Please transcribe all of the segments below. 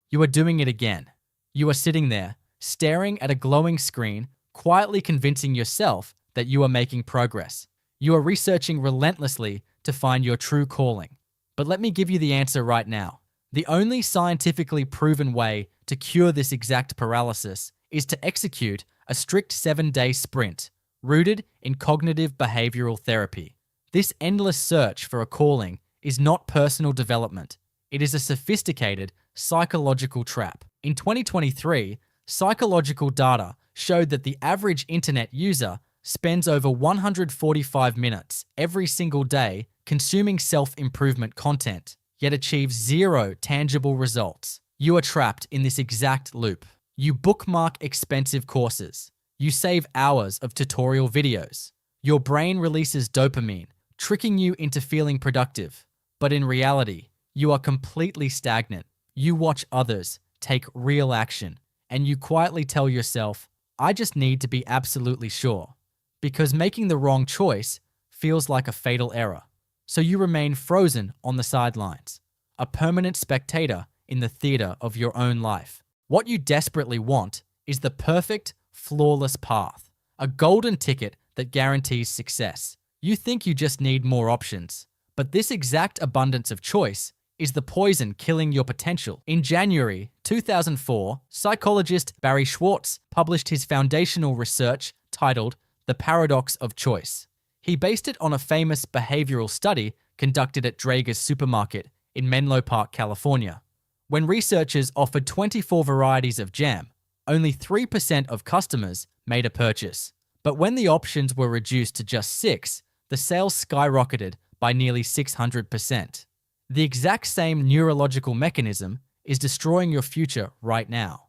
You are doing it again. You are sitting there, staring at a glowing screen, quietly convincing yourself that you are making progress. You are researching relentlessly to find your true calling. But let me give you the answer right now. The only scientifically proven way to cure this exact paralysis is to execute a strict 7-day sprint rooted in cognitive behavioral therapy. This endless search for a calling is not personal development. It is a sophisticated psychological trap. In 2023, psychological data showed that the average internet user spends over 145 minutes every single day consuming self-improvement content, yet achieves zero tangible results. You are trapped in this exact loop. You bookmark expensive courses. You save hours of tutorial videos. Your brain releases dopamine, tricking you into feeling productive. But in reality, you are completely stagnant. You watch others take real action, and you quietly tell yourself, I just need to be absolutely sure. Because making the wrong choice feels like a fatal error. So you remain frozen on the sidelines, a permanent spectator in the theater of your own life. What you desperately want is the perfect, flawless path, a golden ticket that guarantees success. You think you just need more options, but this exact abundance of choice is the poison killing your potential. In January 2004, psychologist Barry Schwartz published his foundational research titled The Paradox of Choice. He based it on a famous behavioral study conducted at Draeger's supermarket in Menlo Park, California. When researchers offered 24 varieties of jam, only 3% of customers made a purchase. But when the options were reduced to just 6, the sales skyrocketed by nearly 600%. The exact same neurological mechanism is destroying your future right now.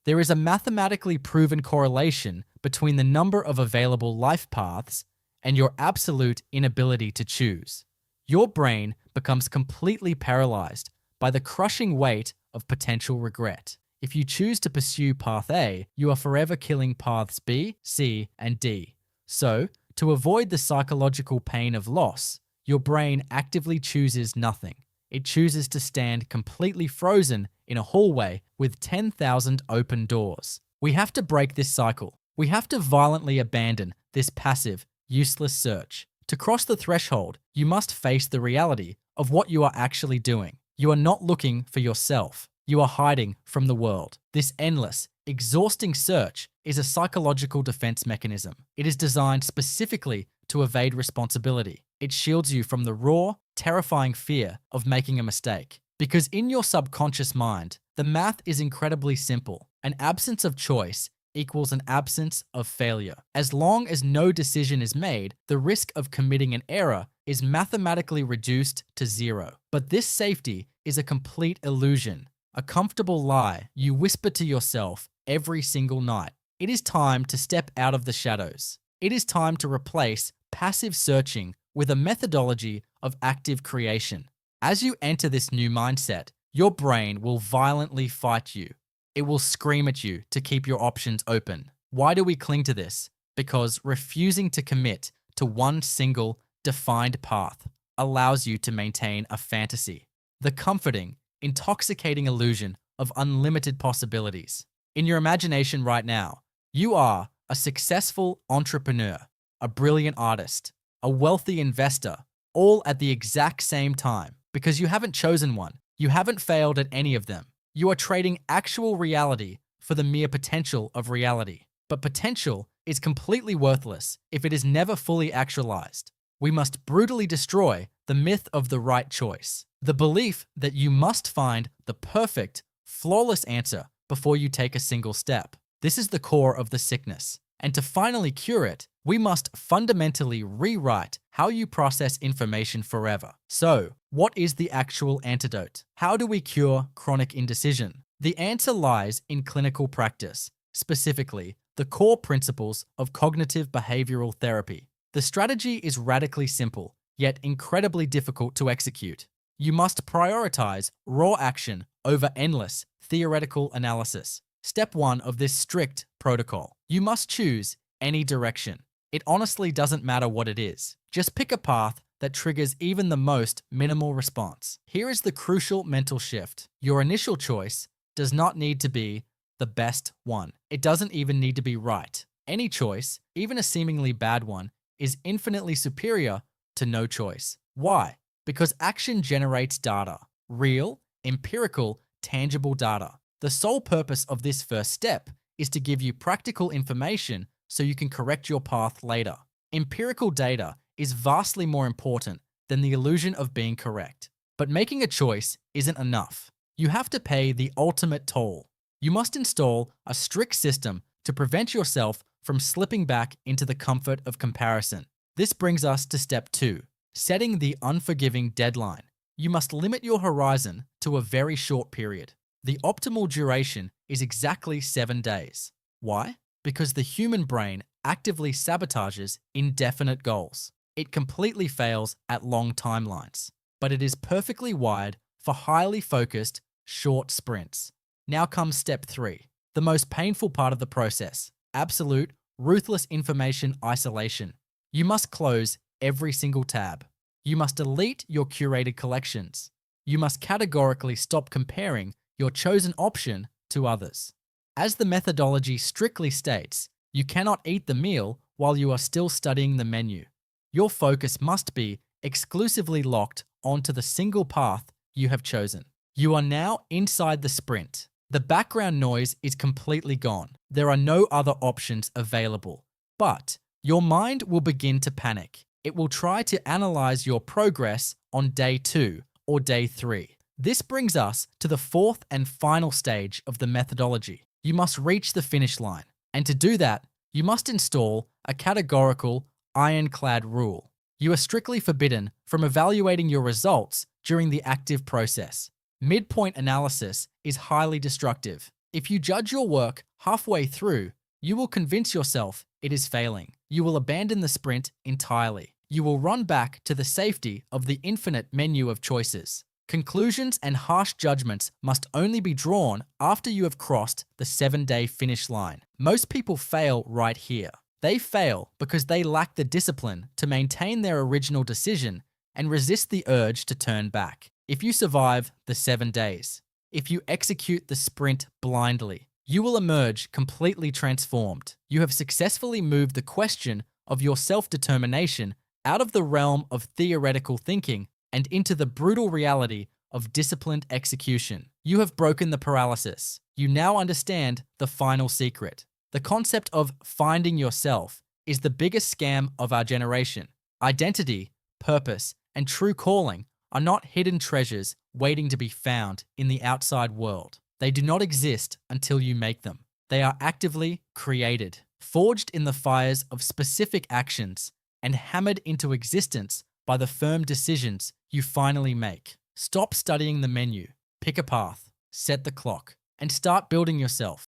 There is a mathematically proven correlation between the number of available life paths and your absolute inability to choose. Your brain becomes completely paralyzed by the crushing weight of potential regret. If you choose to pursue path A, you are forever killing paths B, C, and D. So, to avoid the psychological pain of loss, your brain actively chooses nothing. It chooses to stand completely frozen in a hallway with 10,000 open doors. We have to break this cycle. We have to violently abandon this passive, useless search. To cross the threshold, you must face the reality of what you are actually doing. You are not looking for yourself. You are hiding from the world. This endless, exhausting search is a psychological defense mechanism. It is designed specifically to evade responsibility. It shields you from the raw, terrifying fear of making a mistake. Because in your subconscious mind, the math is incredibly simple. An absence of choice equals an absence of failure. As long as no decision is made, the risk of committing an error is mathematically reduced to zero. But this safety is a complete illusion, a comfortable lie you whisper to yourself every single night. It is time to step out of the shadows. It is time to replace passive searching with a methodology of active creation. As you enter this new mindset, your brain will violently fight you. It will scream at you to keep your options open. Why do we cling to this? Because refusing to commit to one single, defined path allows you to maintain a fantasy, the comforting, intoxicating illusion of unlimited possibilities. In your imagination right now, you are a successful entrepreneur, a brilliant artist, a wealthy investor, all at the exact same time, because you haven't chosen one. You haven't failed at any of them. You are trading actual reality for the mere potential of reality. But potential is completely worthless if it is never fully actualized. We must brutally destroy the myth of the right choice, the belief that you must find the perfect, flawless answer before you take a single step. This is the core of the sickness. And to finally cure it, we must fundamentally rewrite how you process information forever. So, what is the actual antidote? How do we cure chronic indecision? The answer lies in clinical practice, specifically the core principles of cognitive behavioral therapy. The strategy is radically simple, yet incredibly difficult to execute. You must prioritize raw action over endless theoretical analysis. Step 1 of this strict protocol. You must choose any direction. It honestly doesn't matter what it is. Just pick a path that triggers even the most minimal response. Here is the crucial mental shift. Your initial choice does not need to be the best one. It doesn't even need to be right. Any choice, even a seemingly bad one, is infinitely superior to no choice. Why? Because action generates data. Real, empirical, tangible data. The sole purpose of this first step is to give you practical information so you can correct your path later. Empirical data is vastly more important than the illusion of being correct. But making a choice isn't enough. You have to pay the ultimate toll. You must install a strict system to prevent yourself from slipping back into the comfort of comparison. This brings us to step 2, setting the unforgiving deadline. You must limit your horizon to a very short period. The optimal duration is exactly 7 days. Why? Because the human brain actively sabotages indefinite goals. It completely fails at long timelines, but it is perfectly wired for highly focused, short sprints. Now comes step 3, the most painful part of the process: absolute, ruthless information isolation. You must close every single tab. You must delete your curated collections. You must categorically stop comparing your chosen option to others. As the methodology strictly states, you cannot eat the meal while you are still studying the menu. Your focus must be exclusively locked onto the single path you have chosen. You are now inside the sprint. The background noise is completely gone. There are no other options available. But your mind will begin to panic. It will try to analyze your progress on day 2 or day 3. This brings us to the 4th and final stage of the methodology. You must reach the finish line. And to do that, you must install a categorical, ironclad rule. You are strictly forbidden from evaluating your results during the active process. Midpoint analysis is highly destructive. If you judge your work halfway through, you will convince yourself it is failing. You will abandon the sprint entirely. You will run back to the safety of the infinite menu of choices. Conclusions and harsh judgments must only be drawn after you have crossed the 7-day finish line. Most people fail right here. They fail because they lack the discipline to maintain their original decision and resist the urge to turn back. If you survive the 7 days, if you execute the sprint blindly, you will emerge completely transformed. You have successfully moved the question of your self-determination out of the realm of theoretical thinking and into the brutal reality of disciplined execution. You have broken the paralysis. You now understand the final secret. The concept of finding yourself is the biggest scam of our generation. Identity, purpose, and true calling are not hidden treasures waiting to be found in the outside world. They do not exist until you make them. They are actively created, forged in the fires of specific actions, and hammered into existence by the firm decisions you finally make. Stop studying the menu, pick a path, set the clock, and start building yourself.